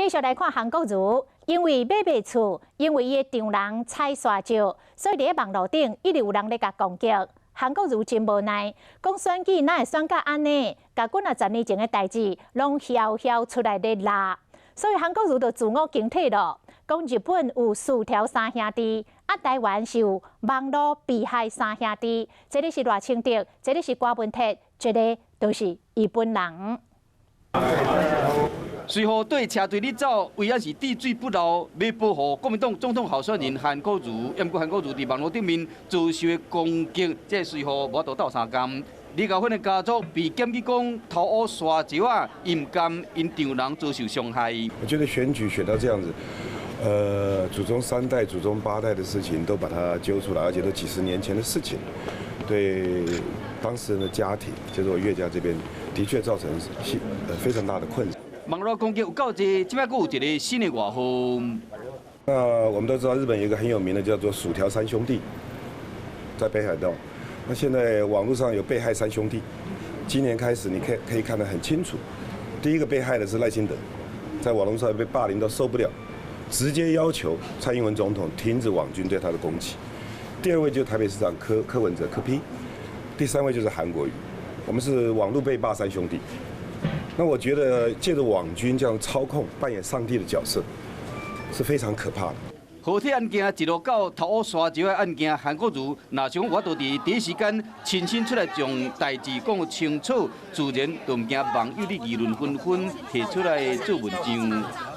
继续来看韩国瑜，因为买袂厝，因为伊的丈人踩沙石，所以伫网络顶一直有人咧甲攻击。韩国瑜真无奈，讲选举哪会选甲安尼？甲几10年前的代志，拢悄悄出来咧拉。所以韩国瑜就自我警惕咯，讲日本有4条3兄弟，台湾是有网络被害3兄弟，这里是赖清德，这里是郭文哲，这个都是伊本人。 随后对车队里走，为也是滴水不漏，要保护国民党总统候选人韩国瑜。不过韩国瑜伫网络顶面遭受的攻击，这随后无法度斗3天。李高芬的家族被检举讲偷污沙石啊，因甘因丈人遭受伤害。我觉得选举选到这样子，祖宗3代、祖宗8代的事情都把它揪出来，而且都几10年前的事情，对当事人的家庭，就是我岳家这边，的确造成非常大的困扰。 网络攻击有够济，即摆佫有一个新的外号。那我们都知道，日本有一个很有名的叫做薯条3兄弟，在北海道。那现在网络上有被害3兄弟，今年开始你可以看得很清楚。第一个被害的是赖清德，在网络上被霸凌到受不了，直接要求蔡英文总统停止网军对他的攻击。第2位就是台北市长柯文哲柯 P， 第3位就是韩国瑜。我们是网络被霸3兄弟。 那我觉得借着网军这样操控、扮演上帝的角色，是非常可怕的。好体案件一路到偷污沙石的案件，韩国瑜若想我都伫第一时间亲身出来将代志讲清楚，自然就唔惊网友的议论纷纷提出来做文章。